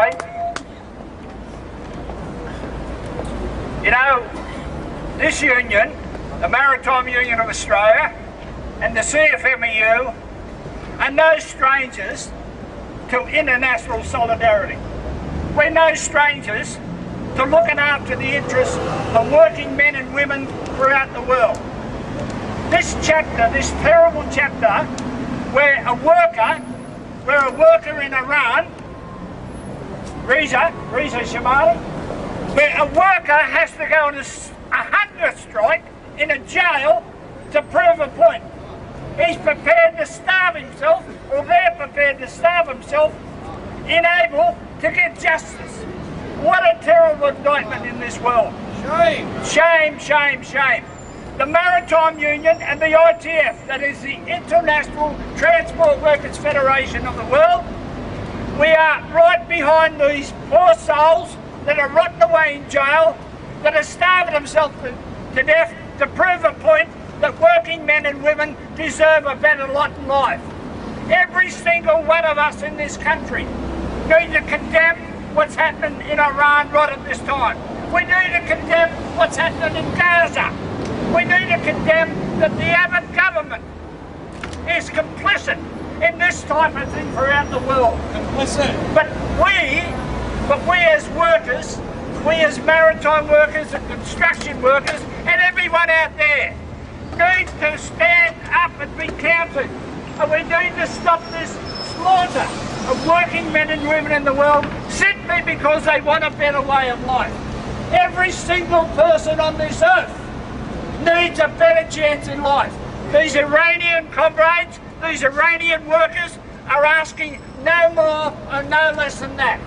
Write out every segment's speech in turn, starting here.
right? You know, this union, the Maritime Union of Australia and the CFMEU, are no strangers to international solidarity. We're no strangers to looking after the interests of working men and women throughout the world. This chapter, this terrible chapter, where a worker in Iran, Reza Shamali, where a worker has to go on a hunger strike in a jail to prove a point. He's prepared to starve himself, or they're prepared to starve himself, unable to get justice. What a terrible indictment in this world. Shame. Shame, shame, shame. The Maritime Union and the ITF, that is the International Transport Workers Federation of the world, we are right behind these poor souls that are rotting away in jail, that are starving themselves to death to prove a point that working men and women deserve a better lot in life. Every single one of us in this country need to condemn what's happening in Iran right at this time. We need to condemn what's happening in Gaza. We need to condemn that the Abbott government is complicit in this type of thing throughout the world. Complicit. But we as workers, we as maritime workers and construction workers and everyone out there need to stand up and be counted. And we need to stop this slaughter of working men and women in the world simply because they want a better way of life. Every single person on this earth needs a better chance in life. These Iranian comrades, these Iranian workers are asking no more and no less than that.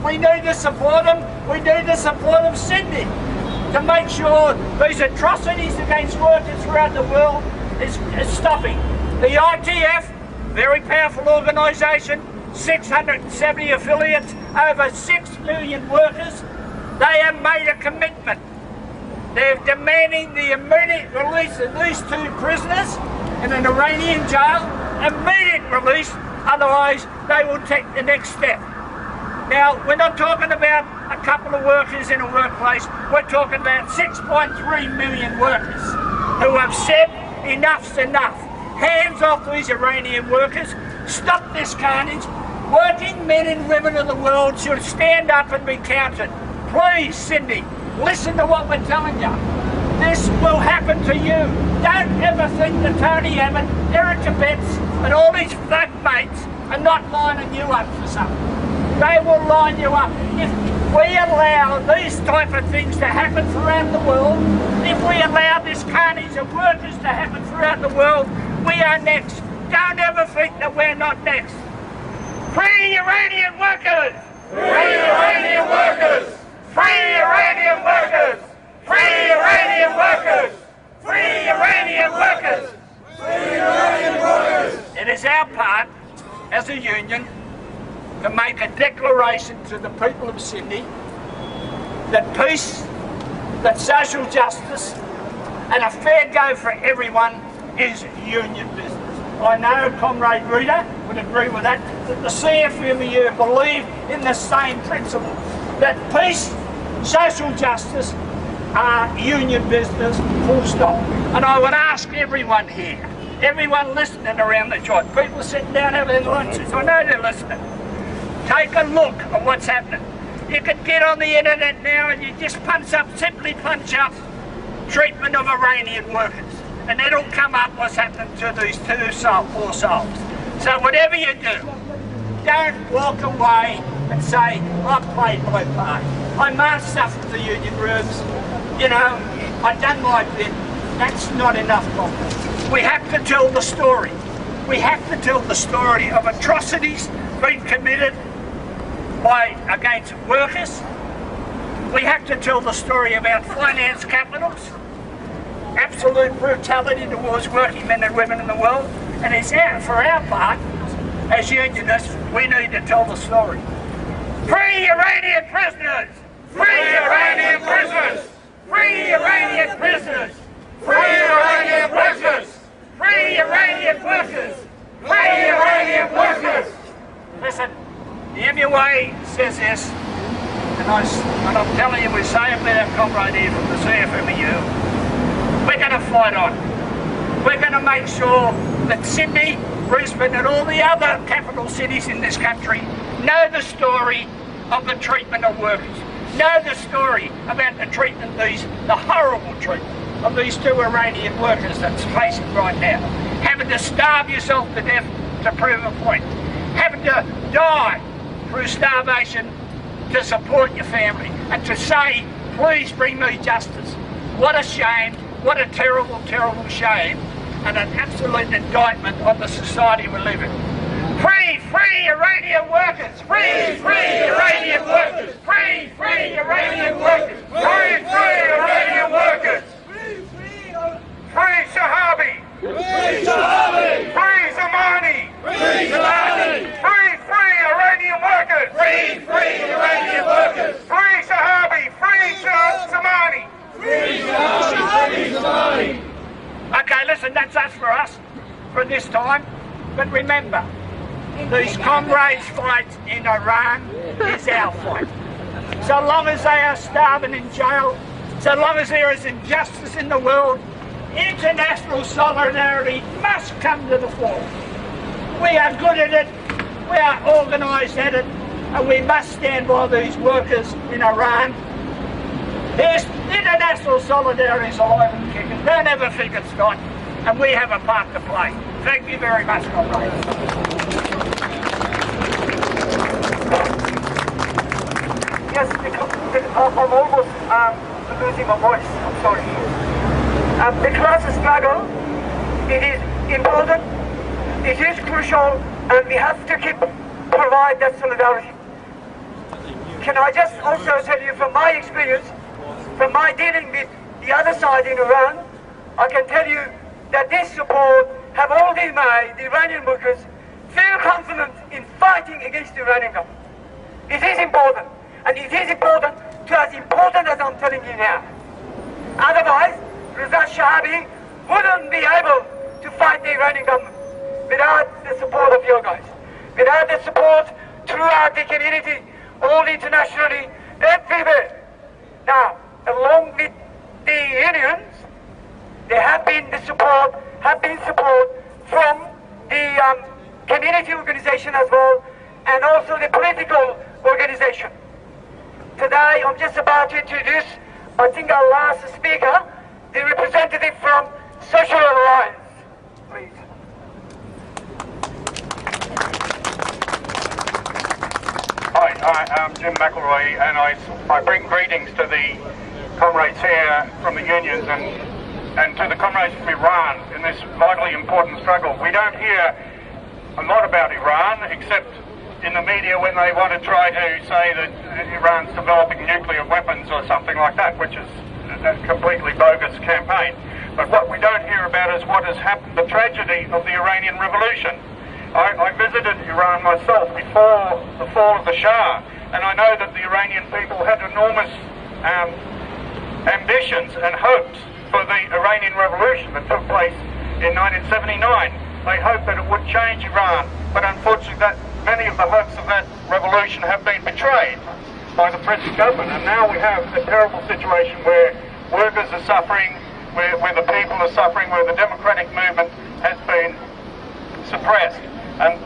We need to support them. We need to support them, Sydney, to make sure these atrocities against workers throughout the world is stopping. The ITF, very powerful organisation, 670 affiliates, over 6 million workers, they have made a commitment. They're demanding the immediate release of these 2 prisoners in an Iranian jail, immediate release, otherwise they will take the next step. Now, we're not talking about a couple of workers in a workplace, we're talking about 6.3 million workers who have said enough's enough. Hands off these Iranian workers, stop this carnage. Working men and women of the world should stand up and be counted. Please, Cindy, listen to what we're telling you. This will happen to you. Don't ever think that Tony Abbott, Erica Betts and all these flag mates are not lining you up for something. They will line you up. If we allow these type of things to happen throughout the world, if we allow this carnage of workers to happen throughout the world, we are next. Don't ever think that we're not next. Free Iranian workers! Free Iranian workers! Free Iranian workers! Free Iranian workers! Free Iranian workers! Free Iranian workers! It is our part as a union to make a declaration to the people of Sydney that peace, that social justice and a fair go for everyone is union business. I know Comrade Rita would agree with that the CFMEU believe in the same principle, that peace, social justice are union business, full stop. And I would ask everyone here, everyone listening around the joint, people sitting down having lunches, I know they're listening, take a look at what's happening. You can get on the internet now and you just simply punch up treatment of Iranian workers. And it'll come up what's happening to these poor souls. So whatever you do, don't walk away and say, I've played my part. I marched stuff to the union rooms. You know, I've done my bit. That's not enough, Congress. We have to tell the story. We have to tell the story of atrocities being committed against workers. We have to tell the story about finance capitals, absolute brutality towards working men and women in the world, and it's for our part, as unionists, we need to tell the story. Free Iranian prisoners! Free Iranian prisoners! Free Iranian prisoners! Free Iranian prisoners! Free Iranian workers! Free Iranian workers! Listen, the MUA says this, and I'm telling you, we're saying with our comrade here from the CFMEU, we're going to fight on. We're going to make sure that Sydney, Brisbane and all the other capital cities in this country know the story of the treatment of workers, know the story about the treatment, the horrible treatment of these 2 Iranian workers that's facing right now. Having to starve yourself to death to prove a point. Having to die through starvation to support your family. And to say, please bring me justice. What a shame, what a terrible, terrible shame, and an absolute indictment on the society we live in. Free, free Iranian workers! Free, free Iranian workers! Free, free Iranian workers! Free, free Iranian workers! Free Sha'habi! Free Sha'habi! Free Zamani! Free Zamani! Free, free Iranian workers! Free, free Iranian workers! Free Sha'habi! Free Zamani! Free Sha'habi! Free Zamani! Okay, listen, that's us for this time. But remember, these comrades' fight in Iran is our fight. So long as they are starving in jail, so long as there is injustice in the world, international solidarity must come to the fore. We are good at it, we are organised at it, and we must stand by these workers in Iran. There's international solidarity is alive and kicking. Don't ever think it's not, and we have a part to play. Thank you very much, comrades. Yes, I'm almost losing my voice. I'm sorry. The class struggle, it is important, it is crucial, and we have to provide that solidarity. Can I just also tell you from my experience, from my dealing with the other side in Iran, I can tell you that this support have already made the Iranian workers feel confident in fighting against the Iranian government. It is important, and it is important to as important as I'm telling you now. Otherwise, Sha'habi wouldn't be able to fight the Iranian government without the support of you guys, without the support throughout the community, all internationally, everywhere. Now, along with the unions, there have been support from the community organization as well, and also the political organization. Today, I'm just about to introduce, I think, our last speaker, the representative from Social Alliance, please. Hi, I'm Jim McElroy, and I bring greetings to the comrades here from the unions and to the comrades from Iran in this vitally important struggle. We don't hear a lot about Iran, except in the media when they want to try to say that Iran's developing nuclear weapons or something like that, which is a completely bogus campaign. But what we don't hear about is what has happened, the tragedy of the Iranian Revolution. I visited Iran myself before the fall of the Shah, and I know that the Iranian people had enormous ambitions and hopes for the Iranian Revolution that took place in 1979. They hoped that it would change Iran, but unfortunately many of the hopes of that revolution have been betrayed by the present government, and now we have a terrible situation where workers are suffering, where the people are suffering, where the democratic movement has been suppressed. And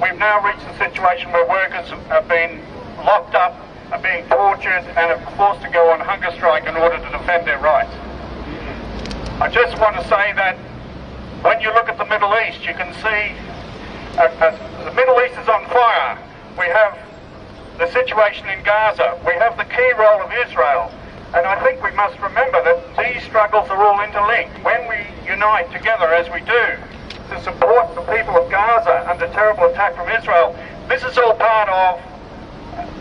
we've now reached a situation where workers have been locked up, are being tortured, and are forced to go on hunger strike in order to defend their rights. I just want to say that when you look at the Middle East, you can see the Middle East is on fire. We have the situation in Gaza. We have the key role of Israel. And I think we must remember that these struggles are all interlinked. When we unite together, as we do, to support the people of Gaza under terrible attack from Israel, this is all part of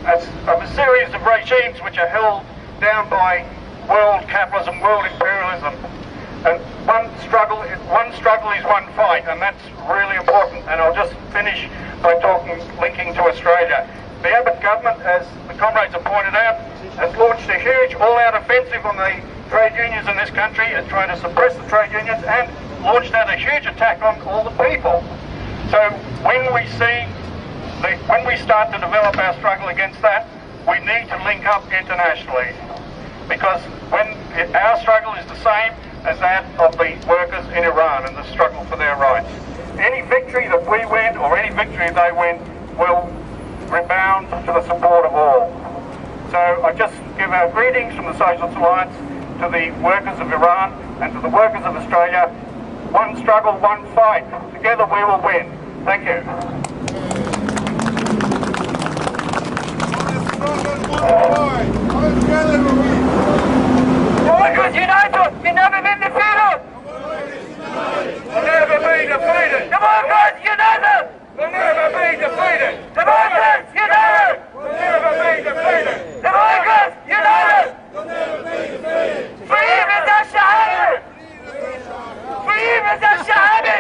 a series of regimes which are held down by world capitalism, world imperialism. And one struggle is one fight, and that's really important. And I'll just finish by linking to Australia. The Abbott government, as the comrades have pointed out, has launched a huge all-out offensive on the trade unions in this country and trying to suppress the trade unions, and launched out a huge attack on all the people. So when we start to develop our struggle against that, we need to link up internationally, because when our struggle is the same as that of the workers in Iran and the struggle for their rights. Any victory that we win or any victory they win will rebound to the support of all. So I just give our greetings from the Socialist Alliance to the workers of Iran and to the workers of Australia. One struggle, one fight. Together we will win. Thank you. Workers united! We never been defeated! We'll never be defeated! The workers united! We'll never be defeated! The workers united! We'll never be defeated! The workers united! We'll never be defeated! Free Reza Shahadi! Free Reza Shahadi!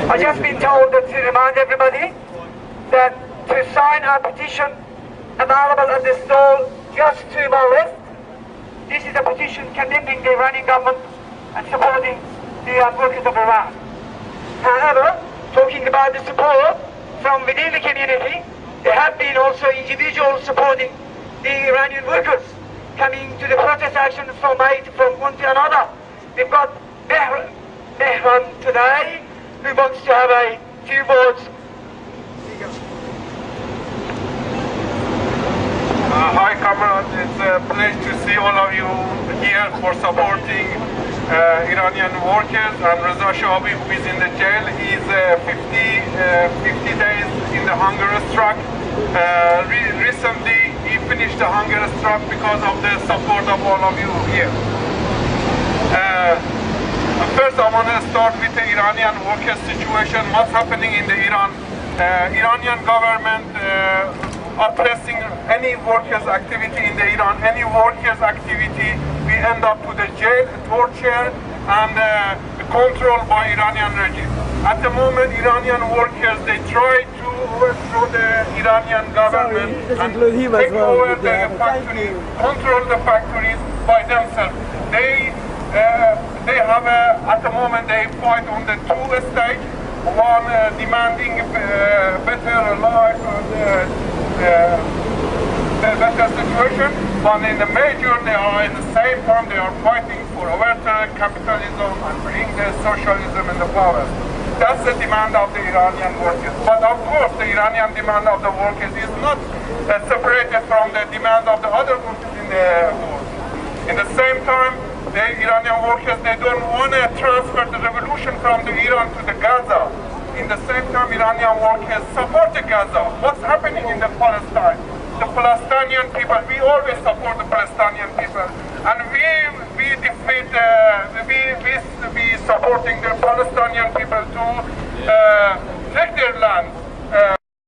I've just been told that to remind everybody that to sign our petition available at the stall just to my left. This is a petition condemning the Iranian government and supporting the workers of Iran. However, talking about the support from within the community, there have been also individuals supporting the Iranian workers coming to the protest actions from one to another. We've got Behram today, who wants to have a few words. Hi comrades, it's a pleasure to see all of you here for supporting Iranian workers and Reza Sha'abi, who is in the jail. He's 50 days in the hunger strike. Recently he finished the hunger strike because of the support of all of you here. First I want to start with the Iranian workers situation. What's happening in the Iran? Iranian government oppressing any workers activity in the Iran. Any workers activity, we end up to the jail, torture, and control by Iranian regime. At the moment, Iranian workers, they try to overthrow the Iranian government and take over the factories, control the factories by themselves. They have at the moment they fight on the two stages. One demanding better life and better situation, but in the major they are at the same time they are fighting for overturn capitalism and bring the socialism in the power. That's the demand of the Iranian workers. But of course the Iranian demand of the workers is not separated from the demand of the other workers in the world. In the same time, the Iranian workers, they don't want to transfer the revolution from the Iran to the Gaza. In the same time, Iranian workers support the Gaza. What's happening in the Palestine? The Palestinian people, we always support the Palestinian people. And we defeat, we supporting the Palestinian people to take their land